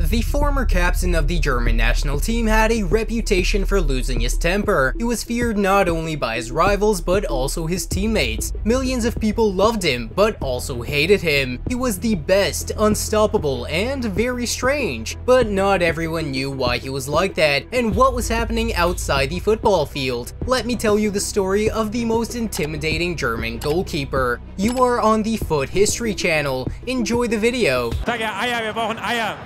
The former captain of the German national team had a reputation for losing his temper. He was feared not only by his rivals but also his teammates. Millions of people loved him but also hated him. He was the best, unstoppable, and very strange. But not everyone knew why he was like that and what was happening outside the football field. Let me tell you the story of the most intimidating German goalkeeper. You are on the Foot History channel. Enjoy the video. Sag ja Eier, wir brauchen Eier.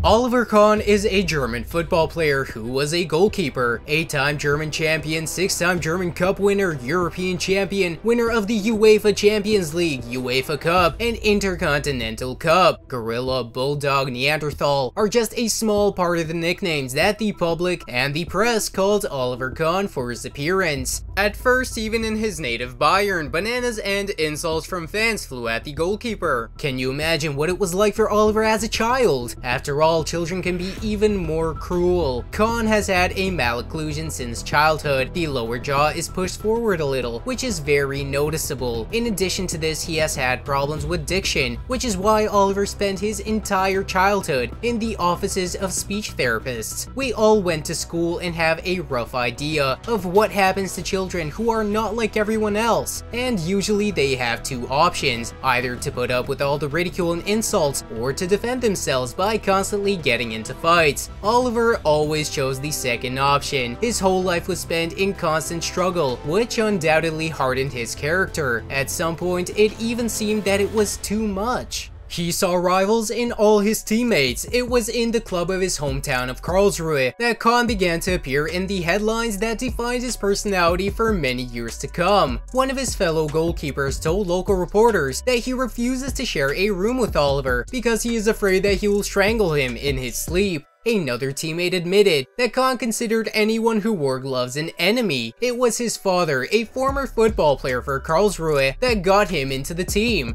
Oliver Kahn is a German football player who was a goalkeeper, 8-time German champion, 6-time German Cup winner, European champion, winner of the UEFA Champions League, UEFA Cup, and Intercontinental Cup. Gorilla, Bulldog, Neanderthal are just a small part of the nicknames that the public and the press called Oliver Kahn for his appearance. At first, even in his native Bayern, bananas and insults from fans flew at the goalkeeper. Can you imagine what it was like for Oliver as a child? After all, children can be even more cruel. Kahn has had a malocclusion since childhood. The lower jaw is pushed forward a little, which is very noticeable. In addition to this, he has had problems with diction, which is why Oliver spent his entire childhood in the offices of speech therapists. We all went to school and have a rough idea of what happens to children who are not like everyone else, and usually they have two options, either to put up with all the ridicule and insults or to defend themselves by constantly getting into fights. Oliver always chose the second option. His whole life was spent in constant struggle, which undoubtedly hardened his character. At some point, it even seemed that it was too much. He saw rivals in all his teammates. It was in the club of his hometown of Karlsruhe that Kahn began to appear in the headlines that defined his personality for many years to come. One of his fellow goalkeepers told local reporters that he refuses to share a room with Oliver because he is afraid that he will strangle him in his sleep. Another teammate admitted that Kahn considered anyone who wore gloves an enemy. It was his father, a former football player for Karlsruhe, that got him into the team.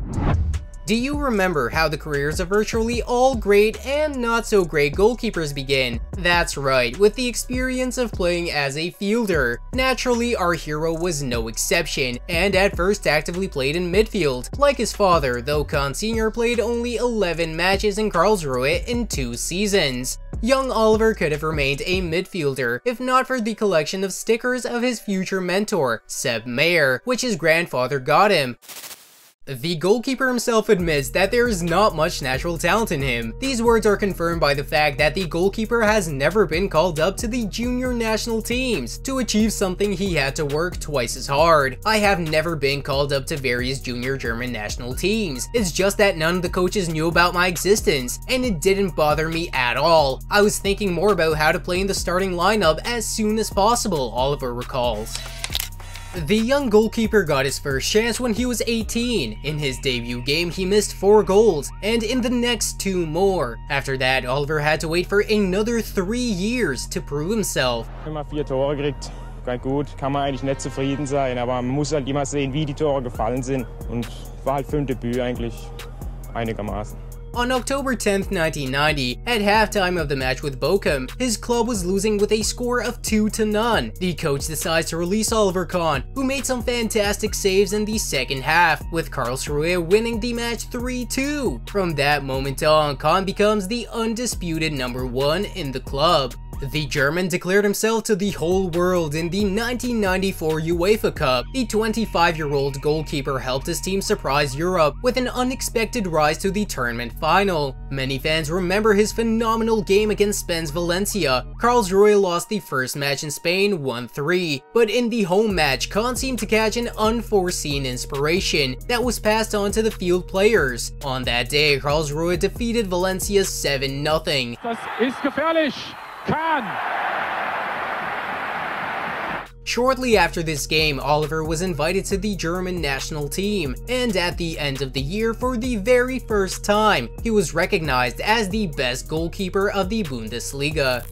Do you remember how the careers of virtually all great and not so great goalkeepers begin? That's right, with the experience of playing as a fielder. Naturally, our hero was no exception, and at first actively played in midfield. Like his father, though Kahn Sr. played only 11 matches in Karlsruhe in 2 seasons. Young Oliver could have remained a midfielder if not for the collection of stickers of his future mentor, Sepp Maier, which his grandfather got him. The goalkeeper himself admits that there is not much natural talent in him. These words are confirmed by the fact that the goalkeeper has never been called up to the junior national teams. To achieve something, he had to work twice as hard. I have never been called up to various junior German national teams. It's just that none of the coaches knew about my existence, and it didn't bother me at all. I was thinking more about how to play in the starting lineup as soon as possible, Oliver recalls. The young goalkeeper got his first chance when he was 18. In his debut game, he missed 4 goals, and in the next 2 more. After that, Oliver had to wait for another 3 years to prove himself. Immer 4 Tore gekriegt, ganz gut, kann man eigentlich nicht zufrieden sein, aber man muss halt immer sehen, wie die Tore gefallen sind, und war halt für ein Debüt eigentlich einigermaßen. On October 10th, 1990, at halftime of the match with Bochum, his club was losing with a score of 2-0. The coach decides to release Oliver Kahn, who made some fantastic saves in the second half, with Karlsruhe winning the match 3-2. From that moment on, Kahn becomes the undisputed number 1 in the club. The German declared himself to the whole world in the 1994 UEFA Cup. The 25-year-old goalkeeper helped his team surprise Europe with an unexpected rise to the tournament final. Many fans remember his phenomenal game against Spain's Valencia. Karlsruhe lost the first match in Spain 1-3, but in the home match, Kahn seemed to catch an unforeseen inspiration that was passed on to the field players. On that day, Karlsruhe defeated Valencia 7-0. Das ist gefährlich. Kahn! Shortly after this game, Oliver was invited to the German national team, and at the end of the year, for the very first time, he was recognized as the best goalkeeper of the Bundesliga.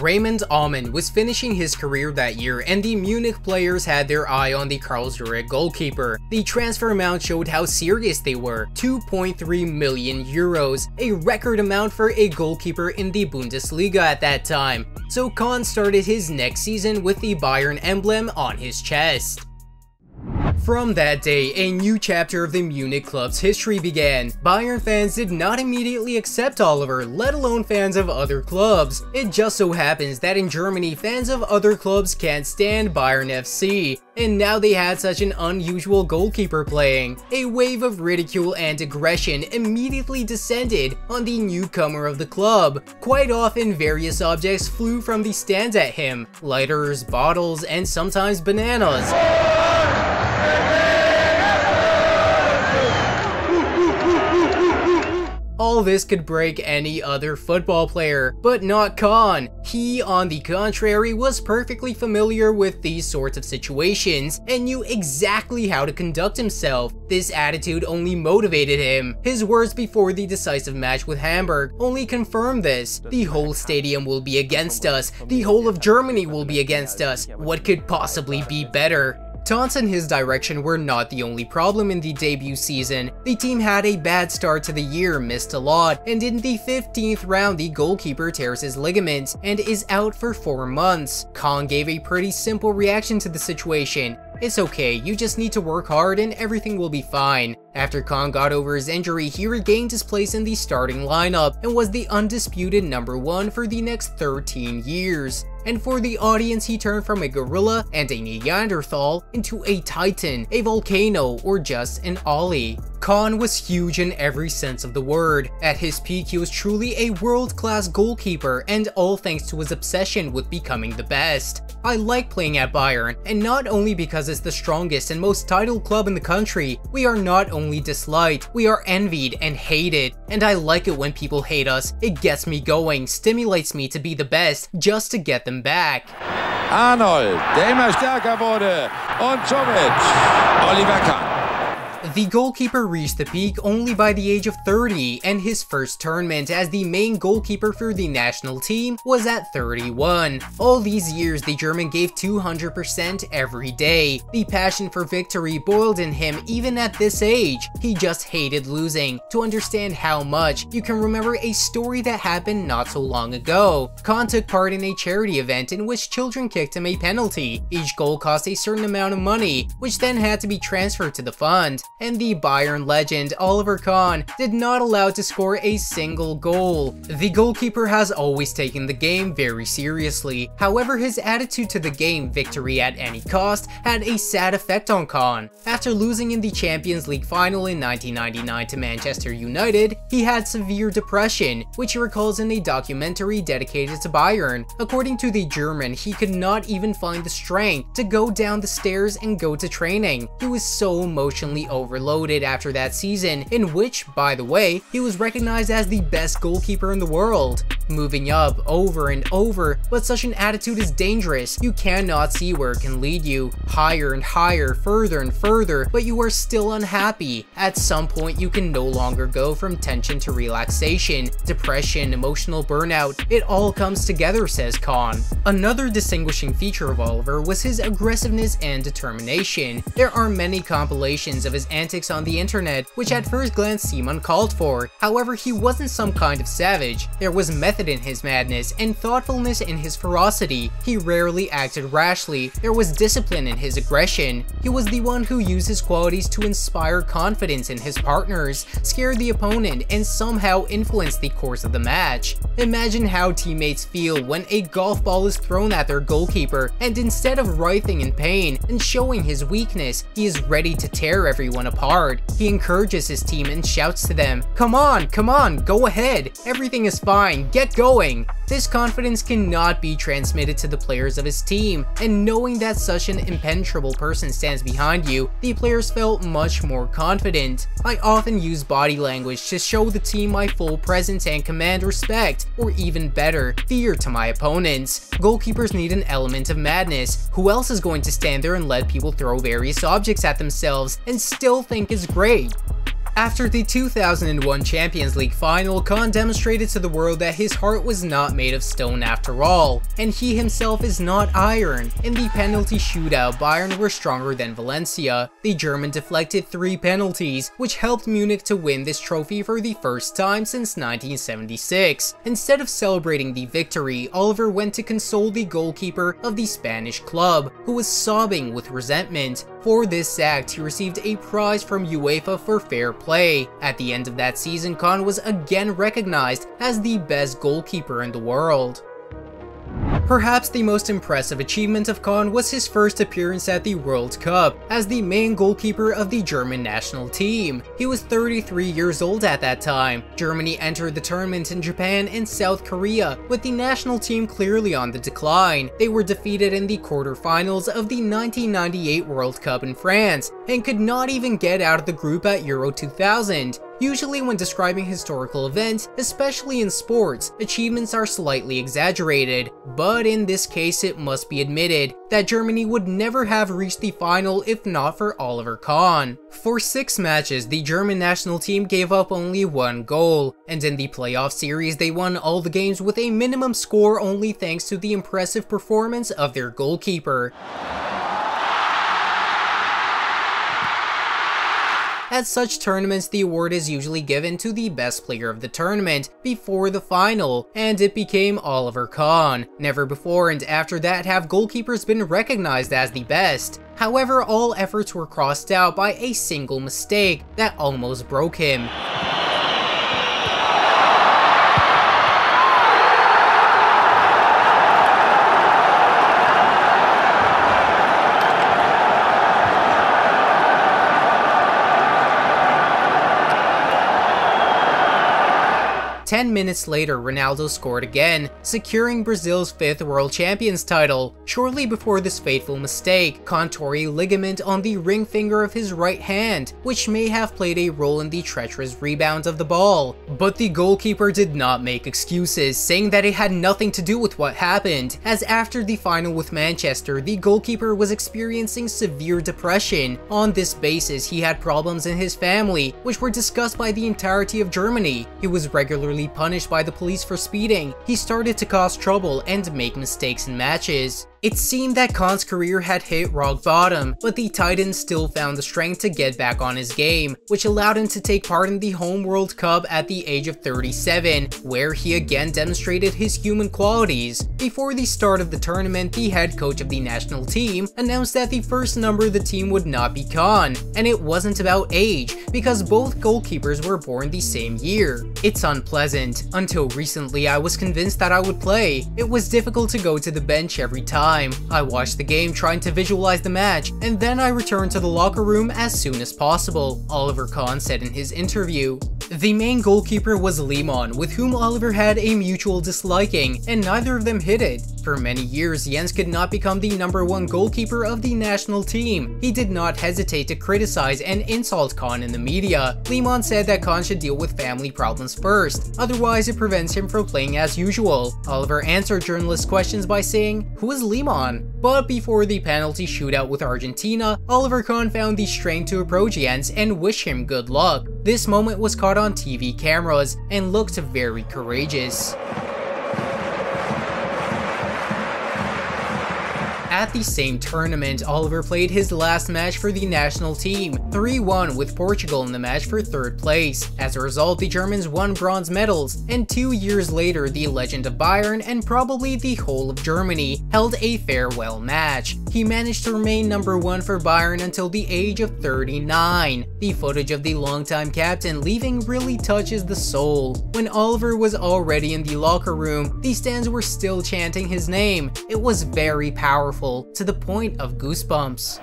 Raymond Aumann was finishing his career that year, and the Munich players had their eye on the Karlsruhe goalkeeper. The transfer amount showed how serious they were, 2.3 million euros, a record amount for a goalkeeper in the Bundesliga at that time. So Kahn started his next season with the Bayern emblem on his chest. From that day, a new chapter of the Munich club's history began. Bayern fans did not immediately accept Oliver, let alone fans of other clubs. It just so happens that in Germany, fans of other clubs can't stand Bayern FC, and now they had such an unusual goalkeeper playing. A wave of ridicule and aggression immediately descended on the newcomer of the club. Quite often, various objects flew from the stands at him, lighters, bottles, and sometimes bananas. All this could break any other football player, but not Kahn. He, on the contrary, was perfectly familiar with these sorts of situations and knew exactly how to conduct himself. This attitude only motivated him. His words before the decisive match with Hamburg only confirmed this. The whole stadium will be against us. The whole of Germany will be against us. What could possibly be better? Taunts in his direction were not the only problem in the debut season. The team had a bad start to the year, missed a lot, and in the 15th round the goalkeeper tears his ligaments and is out for 4 months. Kahn gave a pretty simple reaction to the situation. It's okay, you just need to work hard and everything will be fine. After Kahn got over his injury, he regained his place in the starting lineup and was the undisputed #1 for the next 13 years. And for the audience, he turned from a gorilla and a Neanderthal into a titan, a volcano, or just an Ollie. Kahn was huge in every sense of the word. At his peak, he was truly a world-class goalkeeper, and all thanks to his obsession with becoming the best. I like playing at Bayern, and not only because it's the strongest and most titled club in the country. We are not only disliked, we are envied and hated. And I like it when people hate us. It gets me going, stimulates me to be the best, just to get them back. Arnold, der immer stärker wurde, und somit Oliver Kahn. The goalkeeper reached the peak only by the age of 30, and his first tournament as the main goalkeeper for the national team was at 31. All these years, the German gave 200% every day. The passion for victory boiled in him even at this age. He just hated losing. To understand how much, you can remember a story that happened not so long ago. Kahn took part in a charity event in which children kicked him a penalty. Each goal cost a certain amount of money, which then had to be transferred to the fund. And the Bayern legend Oliver Kahn did not allow to score a single goal. The goalkeeper has always taken the game very seriously. However, his attitude to the game, victory at any cost, had a sad effect on Kahn. After losing in the Champions League final in 1999 to Manchester United, he had severe depression, which he recalls in a documentary dedicated to Bayern. According to the German, he could not even find the strength to go down the stairs and go to training. He was so emotionally overloaded after that season, in which, by the way, he was recognized as the best goalkeeper in the world. Moving up over and over, but such an attitude is dangerous. You cannot see where it can lead you. Higher and higher, further and further, but you are still unhappy. At some point, you can no longer go from tension to relaxation, depression, emotional burnout. It all comes together, says Kahn. Another distinguishing feature of Oliver was his aggressiveness and determination. There are many compilations of his antics on the internet, which at first glance seem uncalled for. However, he wasn't some kind of savage. There was method in his madness and thoughtfulness in his ferocity. He rarely acted rashly. There was discipline in his aggression. He was the one who used his qualities to inspire confidence in his partners, scare the opponent, and somehow influence the course of the match. Imagine how teammates feel when a golf ball is thrown at their goalkeeper, and instead of writhing in pain and showing his weakness, he is ready to tear everyone apart. He encourages his team and shouts to them, come on, go ahead, everything is fine, get going." This confidence cannot be transmitted to the players of his team, and knowing that such an impenetrable person stands behind you, the players felt much more confident. I often use body language to show the team my full presence and command respect, or even better, fear to my opponents. Goalkeepers need an element of madness. Who else is going to stand there and let people throw various objects at themselves and still think is great? After the 2001 Champions League final, Kahn demonstrated to the world that his heart was not made of stone after all, and he himself is not iron. In the penalty shootout, Bayern were stronger than Valencia. The German deflected 3 penalties, which helped Munich to win this trophy for the first time since 1976. Instead of celebrating the victory, Oliver went to console the goalkeeper of the Spanish club, who was sobbing with resentment. For this act, he received a prize from UEFA for fair play. At the end of that season, Kahn was again recognized as the best goalkeeper in the world. Perhaps the most impressive achievement of Kahn was his first appearance at the World Cup as the main goalkeeper of the German national team. He was 33 years old at that time. Germany entered the tournament in Japan and South Korea, with the national team clearly on the decline. They were defeated in the quarterfinals of the 1998 World Cup in France and could not even get out of the group at Euro 2000. Usually when describing historical events, especially in sports, achievements are slightly exaggerated, but in this case it must be admitted that Germany would never have reached the final if not for Oliver Kahn. For 6 matches, the German national team gave up only 1 goal, and in the playoff series they won all the games with a minimum score only thanks to the impressive performance of their goalkeeper. At such tournaments, the award is usually given to the best player of the tournament before the final, and it became Oliver Kahn. Never before and after that have goalkeepers been recognized as the best. However, all efforts were crossed out by a single mistake that almost broke him. 10 minutes later, Ronaldo scored again, securing Brazil's 5th World Champions title. Shortly before this fateful mistake, Kahn tore a ligament on the ring finger of his right hand, which may have played a role in the treacherous rebound of the ball. But the goalkeeper did not make excuses, saying that it had nothing to do with what happened, as after the final with Manchester, the goalkeeper was experiencing severe depression. On this basis, he had problems in his family, which were discussed by the entirety of Germany. He was regularly punished by the police for speeding. He started to cause trouble and make mistakes in matches. It seemed that Kahn's career had hit rock bottom, but the Titan still found the strength to get back on his game, which allowed him to take part in the home World Cup at the age of 37, where he again demonstrated his human qualities. Before the start of the tournament, the head coach of the national team announced that the first number of the team would not be Kahn, and it wasn't about age, because both goalkeepers were born the same year. It's unpleasant. Until recently, I was convinced that I would play. It was difficult to go to the bench every time. I watched the game trying to visualize the match, and then I returned to the locker room as soon as possible, Oliver Kahn said in his interview. The main goalkeeper was Lehmann, with whom Oliver had a mutual disliking, and neither of them hit it. For many years, Jens could not become the #1 goalkeeper of the national team. He did not hesitate to criticize and insult Kahn in the media. Lehmann said that Kahn should deal with family problems first, otherwise it prevents him from playing as usual. Oliver answered journalists' questions by saying, "Who is Lehmann?" But before the penalty shootout with Argentina, Oliver Kahn found the strength to approach Jens and wish him good luck. This moment was caught on TV cameras and looked very courageous. At the same tournament, Oliver played his last match for the national team, 3-1 with Portugal in the match for 3rd place. As a result, the Germans won bronze medals, and 2 years later, the legend of Bayern and probably the whole of Germany held a farewell match. He managed to remain #1 for Bayern until the age of 39. The footage of the longtime captain leaving really touches the soul. When Oliver was already in the locker room, the stands were still chanting his name. It was very powerful, to the point of goosebumps.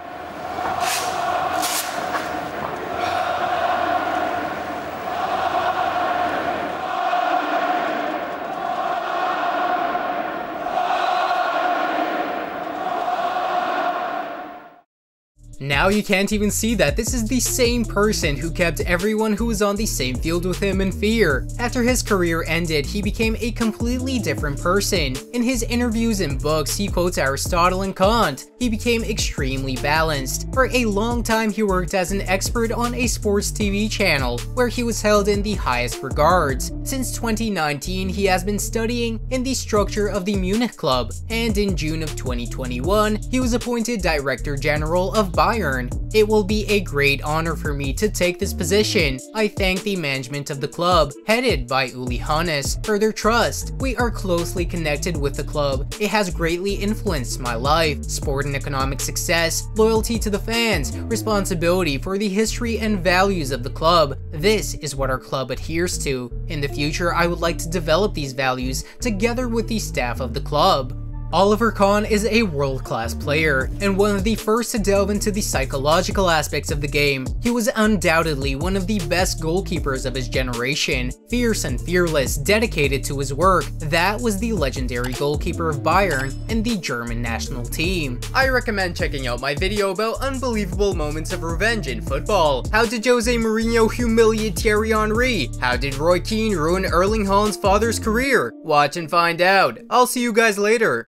Now you can't even see that this is the same person who kept everyone who was on the same field with him in fear. After his career ended, he became a completely different person. In his interviews and books, he quotes Aristotle and Kant. He became extremely balanced. For a long time, he worked as an expert on a sports TV channel, where he was held in the highest regards. Since 2019, he has been studying in the structure of the Munich club, and in June of 2021, he was appointed Director General of Bayern. It will be a great honor for me to take this position. I thank the management of the club, headed by Uli Hoeneß, for their trust. We are closely connected with the club. It has greatly influenced my life, sport and economic success, loyalty to the fans, responsibility for the history and values of the club. This is what our club adheres to. In the future, I would like to develop these values together with the staff of the club. Oliver Kahn is a world-class player, and one of the first to delve into the psychological aspects of the game. He was undoubtedly one of the best goalkeepers of his generation. Fierce and fearless, dedicated to his work, that was the legendary goalkeeper of Bayern and the German national team. I recommend checking out my video about unbelievable moments of revenge in football. How did Jose Mourinho humiliate Thierry Henry? How did Roy Keane ruin Erling Haaland's father's career? Watch and find out. I'll see you guys later.